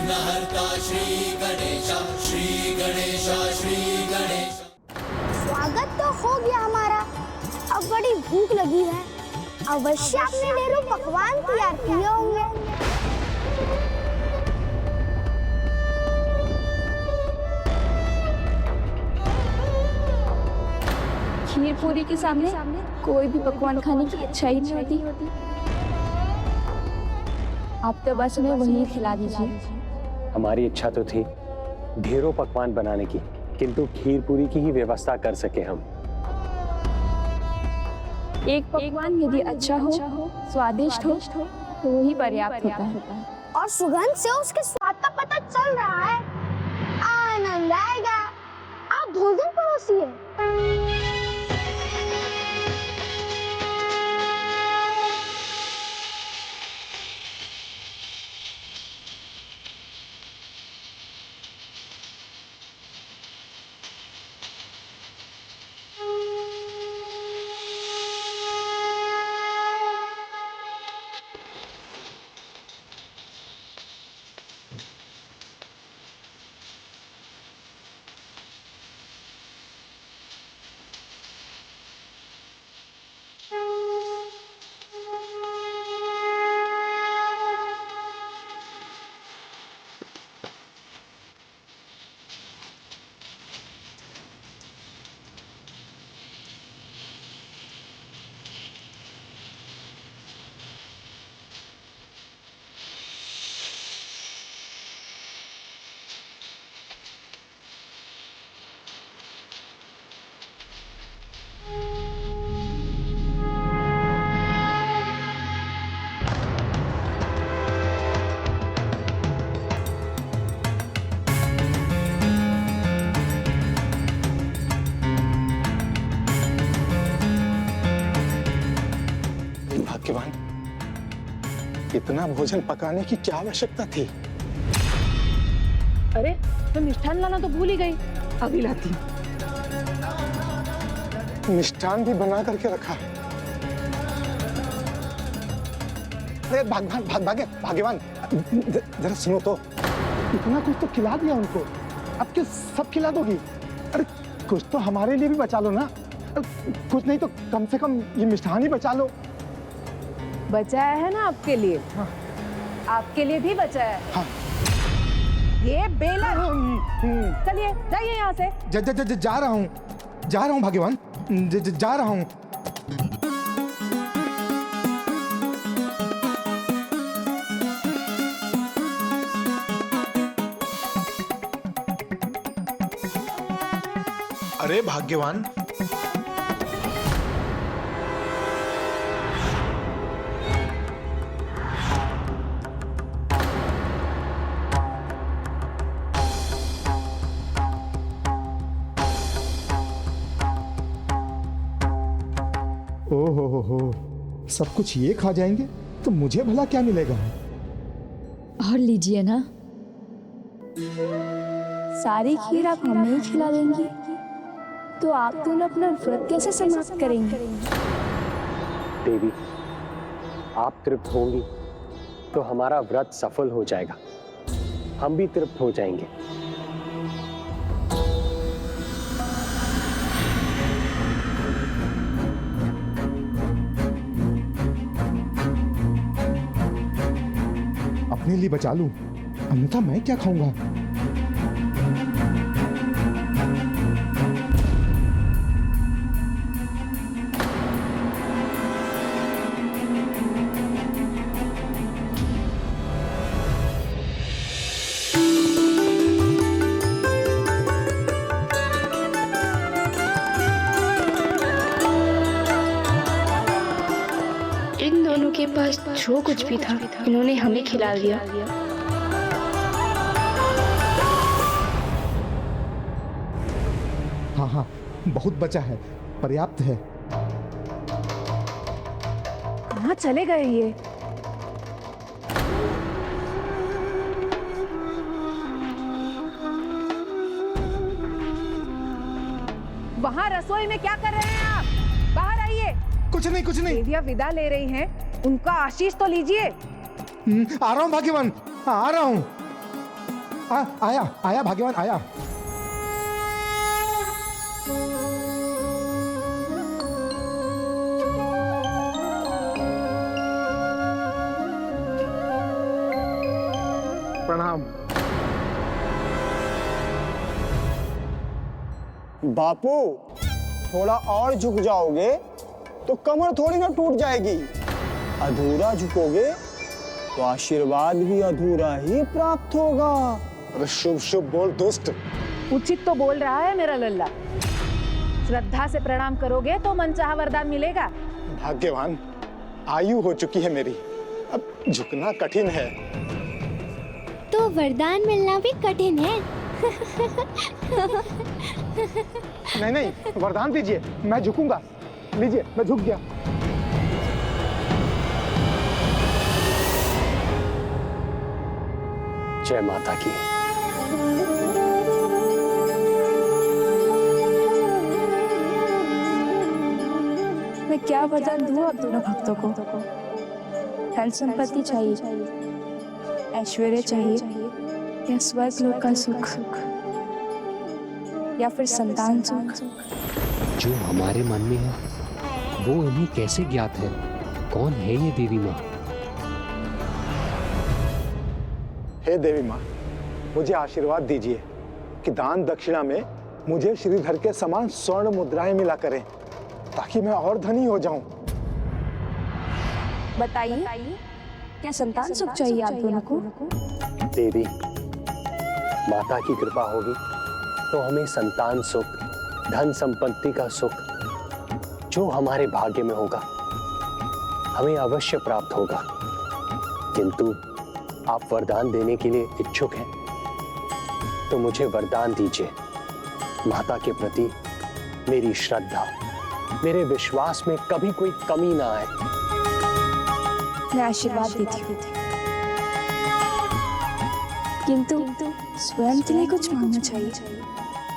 विघ्नहर्ता श्री गणेश, श्री गणेश, श्री गणेश। स्वागत तो हो गया हमारा, अब बड़ी भूख लगी है। अवश्य आपने ढेरों पकवान तैयार किए होंगे। खीर पूरी के सामने कोई भी पकवान खाने की इच्छा ही नहीं होती। आप तो बस उन्हें वही खिला दीजिए। हमारी इच्छा तो थी ढेरों पकवान बनाने की, किंतु खीर पूरी की ही व्यवस्था कर सके हम। एक पकवान यदि अच्छा हो, स्वादिष्ट हो, तो वही पर्याप्त होता है। और सुगंध से उसके स्वाद का पता चल रहा है। आनंद आएगा। आप भोजन परोसिए। भाग्यवान, इतना भोजन पकाने की क्या आवश्यकता थी? अरे तो मिष्ठान लाना तो भूल ही गई। अभी लाती हूँ। मिष्ठान भी बना करके रखा। अरे भाग्यवान, जरा सुनो तो। इतना कुछ तो खिला दिया उनको, अब क्या सब खिला दोगी? अरे कुछ तो हमारे लिए भी बचा लो ना। कुछ नहीं तो कम से कम ये मिष्ठान ही बचा लो। बचाया है ना आपके लिए। हाँ। आपके लिए भी बचाया है। हाँ। ये बेला। चलिए जाइए यहाँ से। जा रहा हूँ भाग्यवान, जा रहा हूँ। अरे भाग्यवान, ओहो, सब कुछ ये खा जाएंगे तो मुझे भला क्या मिलेगा? और लीजिए ना, सारी खीर आप हमें ही खिला देंगी तो आप दोनों अपना व्रत कैसे समाप्त करेंगे? देवी, आप तृप्त होंगी तो हमारा व्रत सफल हो जाएगा, हम भी तृप्त हो जाएंगे। अपने लिए बचा लूं, अन्यथा मैं क्या खाऊंगा? इन दोनों के पास जो कुछ भी था, इन्होंने हमें खिला दिया। हाँ, बहुत बचा है, पर्याप्त है। कहाँ चले गए ये? वहाँ रसोई में क्या कर रहे हैं आप? बाहर आइए। कुछ नहीं। देवियाँ विदा ले रही हैं, उनका आशीष तो लीजिए। आ रहा हूँ भाग्यवान, आ रहा हूँ। आया आया भाग्यवान आया। प्रणाम। बापू थोड़ा और झुक जाओगे तो कमर थोड़ी ना टूट जाएगी। अधूरा झुकोगे तो आशीर्वाद भी अधूरा ही प्राप्त होगा। अरे शुभ शुभ बोल दोस्त। उचित तो बोल रहा है मेरा लल्ला। श्रद्धा से प्रणाम करोगे तो मनचाहा वरदान मिलेगा। भाग्यवान, आयु हो चुकी है मेरी, अब झुकना कठिन है। तो वरदान मिलना भी कठिन है। नहीं नहीं, वरदान दीजिए, मैं झुकूंगा। लीजिए, मैं झुक गया। जय माता की। मैं क्या वरदान दूं आप दोनों भक्तों को? धन संपत्ति चाहिए, ऐश्वर्य चाहिए, या स्वर्ग लोक का सुख, या फिर संतान सुख? जो हमारे मन में है वो इन्हें कैसे ज्ञात है? कौन है ये देवी माँ? हे देवी माँ, मुझे आशीर्वाद दीजिए कि दान दक्षिणा में मुझे श्रीधर के समान स्वर्ण मुद्राएं मिला करें, ताकि मैं और धनी हो जाऊं। बताइए, क्या संतान सुख चाहिए आप दोनों को? देवी, माता की कृपा होगी तो हमें संतान सुख, धन संपत्ति का सुख जो हमारे भाग्य में होगा हमें अवश्य प्राप्त होगा। किंतु आप वरदान देने के लिए इच्छुक हैं तो मुझे वरदान दीजिए। माता के प्रति मेरी श्रद्धा, मेरे विश्वास में कभी कोई कमी ना आए। मैं आशीर्वाद देती हूँ, किंतु स्वयं के लिए कुछ मांगना चाहिए।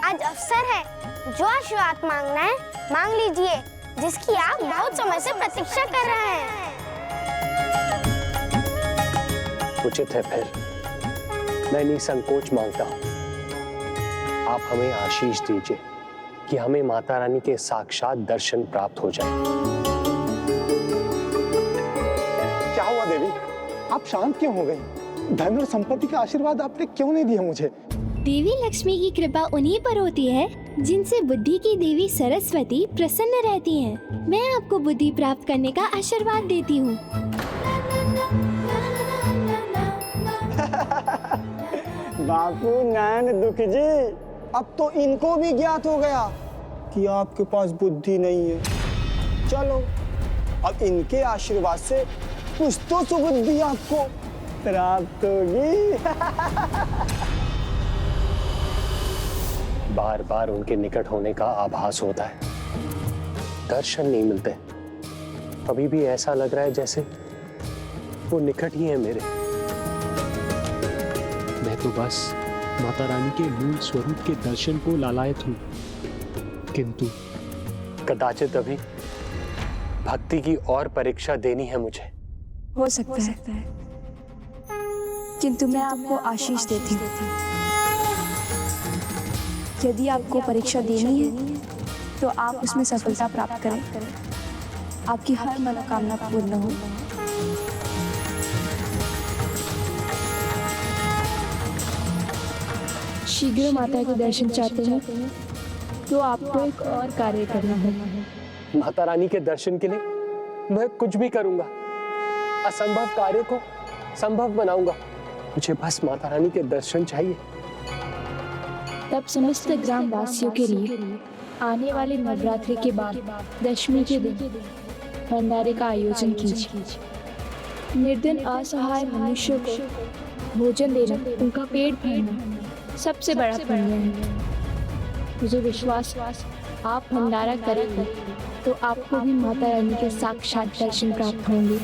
आज अवसर है, जो आशीर्वाद मांगना है मांग लीजिए, जिसकी आप बहुत समय से प्रतीक्षा कर रहे हैं। उचित है, फिर मैं निसंकोच मांगता हूँ। आप हमें आशीष दीजिए कि हमें माता रानी के साक्षात दर्शन प्राप्त हो जाए। क्या हुआ देवी, आप शांत क्यों हो गई? धन और संपत्ति का आशीर्वाद आपने क्यों नहीं दिया मुझे? देवी लक्ष्मी की कृपा उन्हीं पर होती है जिनसे बुद्धि की देवी सरस्वती प्रसन्न रहती हैं। मैं आपको बुद्धि प्राप्त करने का आशीर्वाद देती हूँ। बापू नैन दुख जी, अब तो इनको भी ज्ञात हो गया कि आपके पास बुद्धि नहीं है। चलो, अब इनके आशीर्वाद से कुछ तो सुबुद्धि आपको प्राप्त होगी। बार बार उनके निकट होने का आभास होता है, दर्शन नहीं मिलते। अभी भी ऐसा लग रहा है जैसे वो निकट ही है मेरे। मैं तो बस माता रानी के मूल स्वरूप के दर्शन को लालायत हूँ, किंतु कदाचित अभी भक्ति की और परीक्षा देनी है मुझे। हो सकता है, किंतु मैं आपको आशीष देती हूँ। यदि आपको परीक्षा देनी है तो आप उसमें सफलता प्राप्त करें, आपकी हर मनोकामना पूर्ण हो। शीघ्र माता के दर्शन चाहते हैं तो आपको एक और कार्य करना होगा। माता रानी के दर्शन के लिए मैं कुछ भी करूंगा, असंभव कार्य को संभव बनाऊंगा। मुझे बस माता रानी के दर्शन चाहिए। तब समस्त ग्राम वासियों के लिए आने वाले नवरात्रि के बाद दशमी के दिन भंडारे का आयोजन कीजिए। निर्धन असहाय मनुष्यों को भोजन देना, उनका पेट भरना सबसे बड़ा पुण्य है। मुझे विश्वास, आप भंडारा करेंगे तो आपको भी माता रानी के साक्षात दर्शन प्राप्त होंगे।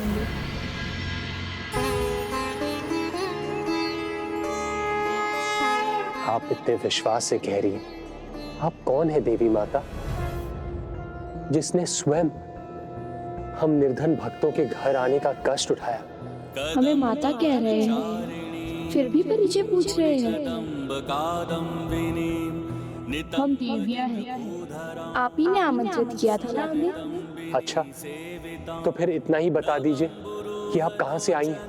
आप इतने विश्वास से कह रही हैं। आप कौन है देवी माता, जिसने स्वयं हम निर्धन भक्तों के घर आने का कष्ट उठाया? हमें माता कह रहे हैं, फिर भी परिचय पूछ रहे हैं। हम देवियां हैं, आप ही ने आमंत्रित किया था ना हमें। अच्छा, तो फिर इतना ही बता दीजिए कि आप कहाँ से आई हैं।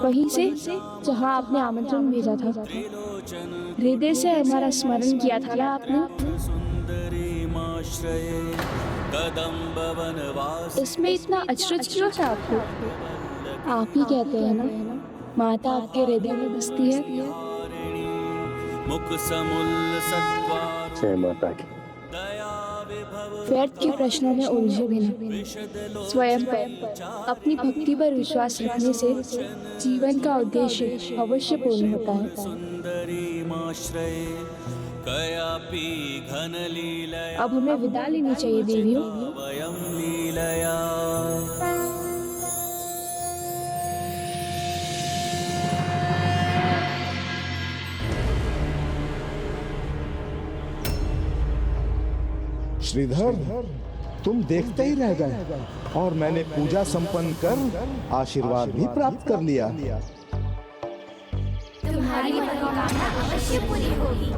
वहीं से जहाँ आपने आमंत्रण भेजा था। हृदय से हमारा स्मरण किया था ना आपने। इसमें इतना अचरज क्यों था आपको? आप ही कहते हैं ना, माता आपके हृदय में बसती है। जय माता की। व्यर्थ के प्रश्नों में उलझे बिना स्वयं पर अपनी भक्ति पर विश्वास रखने से जीवन का उद्देश्य अवश्य पूर्ण होता है। अब हमें विदा लेनी चाहिए देवियों। श्रीधर, तुम देखते ही रह गए और मैंने पूजा संपन्न कर आशीर्वाद भी प्राप्त कर लिया। तुम्हारी मनोकामना अवश्य पूरी होगी।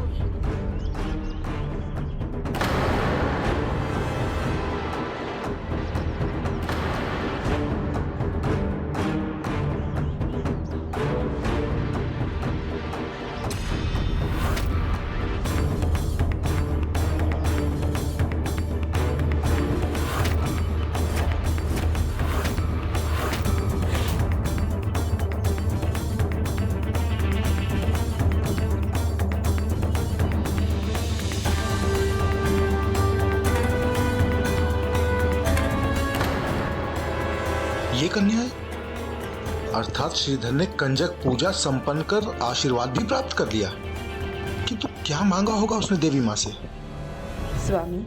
ये कन्या है, अर्थात श्रीधर ने कंजक पूजा संपन्न कर आशीर्वाद भी प्राप्त कर लिया। किंतु क्या मांगा होगा उसने देवी माँ से? स्वामी,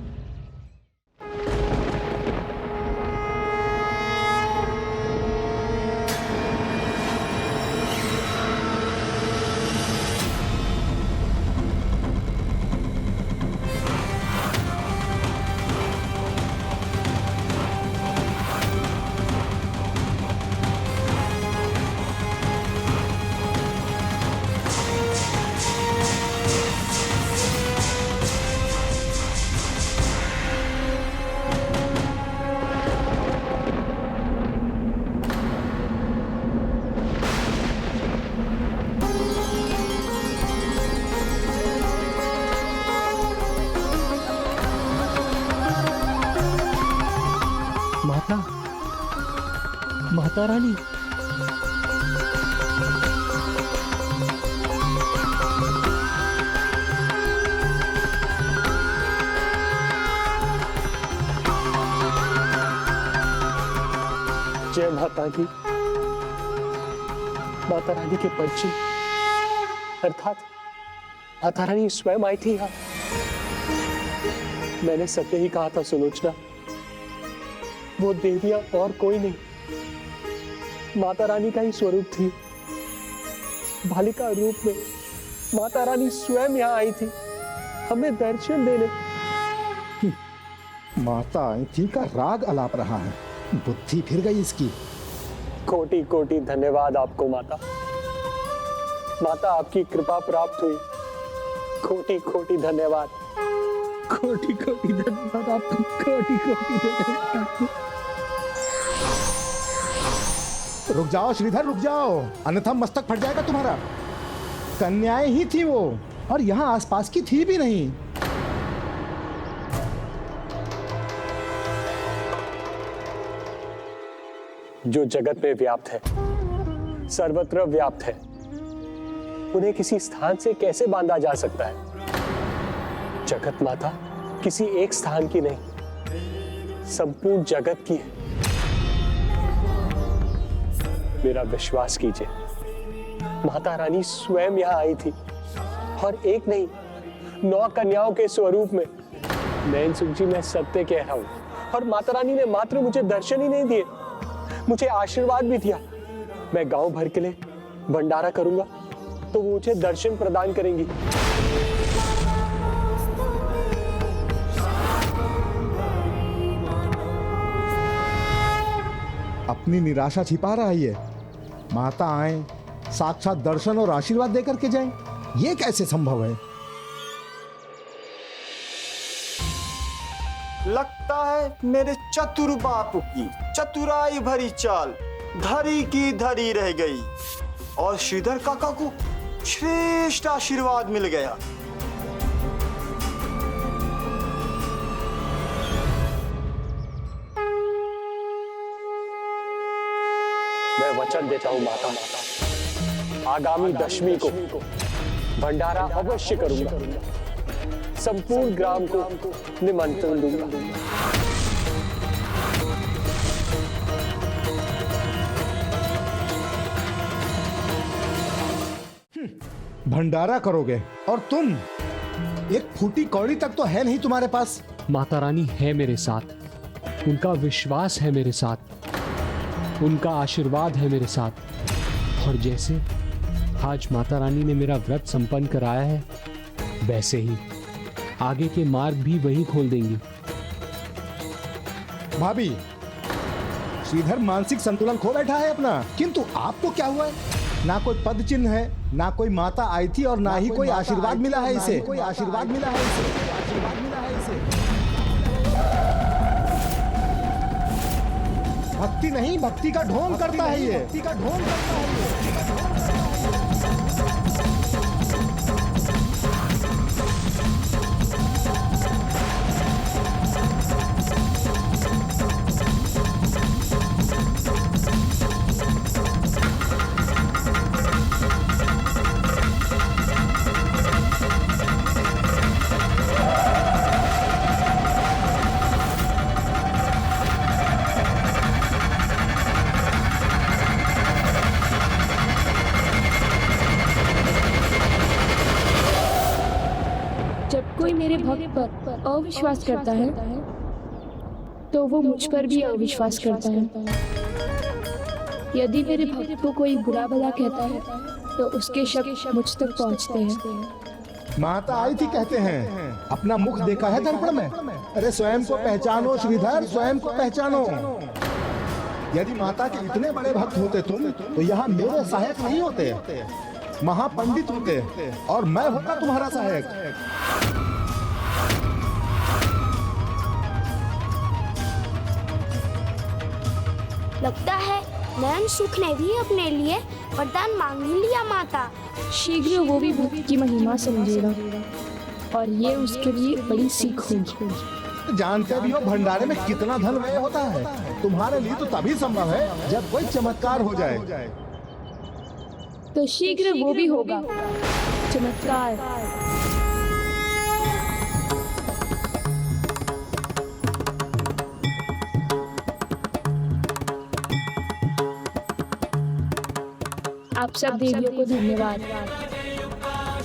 माता रानी, जय माता की। माता रानी के पंची अर्थात माता रानी स्वयं आई थी यहाँ। मैंने सत्य ही कहा था सुलोचना, वो देवियां और कोई नहीं, माता रानी का ही स्वरूप थी। बालिका रूप में माता रानी स्वयं यहाँ आई थी हमें दर्शन देने। माता आई थी का राग अलाप रहा है, बुद्धि फिर गई इसकी। कोटि कोटि धन्यवाद आपको माता। माता आपकी कृपा प्राप्त हुई, कोटि कोटि धन्यवाद। कोटि कोटि धन्यवाद आपको, कोटि कोटि धन्यवाद आपको। रुक जाओ श्रीधर, रुक जाओ, अन्यथा मस्तक फट जाएगा तुम्हारा। कन्याएं ही थी वो, और यहाँ आसपास की थी भी नहीं। जो जगत में व्याप्त है, सर्वत्र व्याप्त है, उन्हें किसी स्थान से कैसे बांधा जा सकता है? जगत माता किसी एक स्थान की नहीं, संपूर्ण जगत की है। मेरा विश्वास कीजिए, माता रानी स्वयं यहाँ आई थी, और एक नहीं 9 कन्याओं के स्वरूप में। नैन सुख जी, मैं सत्य कह रहा हूँ, और माता रानी ने मात्र मुझे दर्शन ही नहीं दिए, मुझे आशीर्वाद भी दिया। मैं गांव भर के लिए भंडारा करूंगा तो वो मुझे दर्शन प्रदान करेंगी। अपनी निराशा छिपा रहा है ये। माता आए साक्षात दर्शन और आशीर्वाद देकर के जाएं। ये कैसे संभव है? लगता है मेरे चतुर बापू की चतुराई भरी चाल धरी की धरी रह गई और श्रीधर काका को श्रेष्ठ आशीर्वाद मिल गया। मैं वचन देता हूं माता, आगामी दशमी को भंडारा अवश्य करूंगा, संपूर्ण ग्राम को निमंत्रण दूंगा। भंडारा करोगे और तुम? एक फूटी कौड़ी तक तो है नहीं तुम्हारे पास। माता रानी है मेरे साथ, उनका विश्वास है मेरे साथ, उनका आशीर्वाद है मेरे साथ। और जैसे आज माता रानी ने मेरा व्रत संपन्न कराया है, वैसे ही आगे के मार्ग भी वही खोल देंगी। भाभी, श्रीधर मानसिक संतुलन खो बैठा है अपना, किंतु आपको क्या हुआ है? ना कोई पद चिन्ह है, ना कोई माता आई थी और ना ही कोई आशीर्वाद मिला है इसे। कोई आशीर्वाद मिला है इसे। आशीर्वाद मिला है इसे। भक्ति नहीं, भक्ति का ढोंग करता है ये। भक्ति का ढोंग करता है ये। जब कोई मेरे भक्त पर अविश्वास करता है तो वो मुझ पर भी अविश्वास करता है। यदि मेरे भक्त को कोई बुरा भला कहता है तो उसके शक मुझ तक पहुंचते हैं। माता आई थी कहते हैं, अपना मुख देखा है दर्पण में? अरे स्वयं को पहचानो श्रीधर, स्वयं को पहचानो। यदि माता के इतने बड़े भक्त होते तुम तो यहाँ मेरे सहायक नहीं होते, महापंडित होते और मैं होता तुम्हारा सहायक। लगता है नयन सुख ने भी अपने लिए वरदान मांग ही लिया माता। शीघ्र वो भी भक्त की महिमा समझेगा और ये उसके लिए बड़ी सीख होगी। जानते भी हो भंडारे में कितना धन व्यय होता है। तुम्हारे लिए तो तभी संभव है जब कोई चमत्कार हो जाए। तो शीघ्र वो भी होगा चमत्कार। आप सब देवियों को धन्यवाद,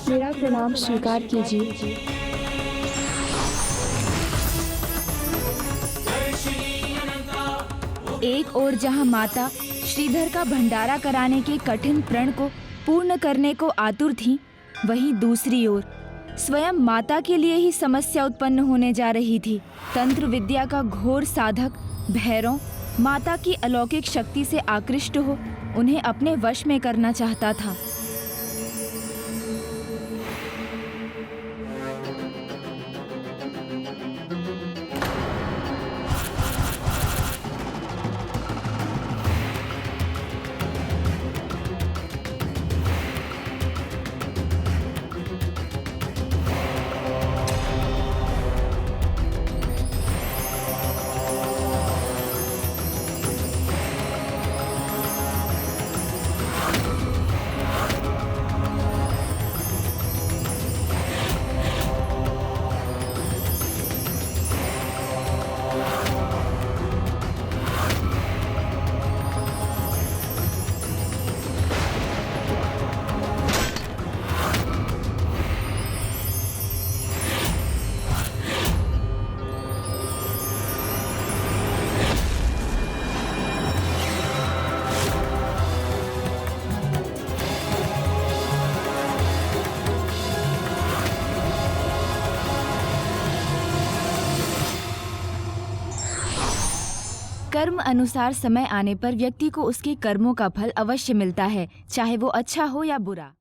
मेरा प्रणाम स्वीकार कीजिए। एक ओर जहां माता श्रीधर का भंडारा कराने के कठिन प्रण को पूर्ण करने को आतुर थीं, वहीं दूसरी ओर स्वयं माता के लिए ही समस्या उत्पन्न होने जा रही थी। तंत्र विद्या का घोर साधक भैरव माता की अलौकिक शक्ति से आकृष्ट हो उन्हें अपने वश में करना चाहता था। कर्म अनुसार समय आने पर व्यक्ति को उसके कर्मों का फल अवश्य मिलता है, चाहे वो अच्छा हो या बुरा।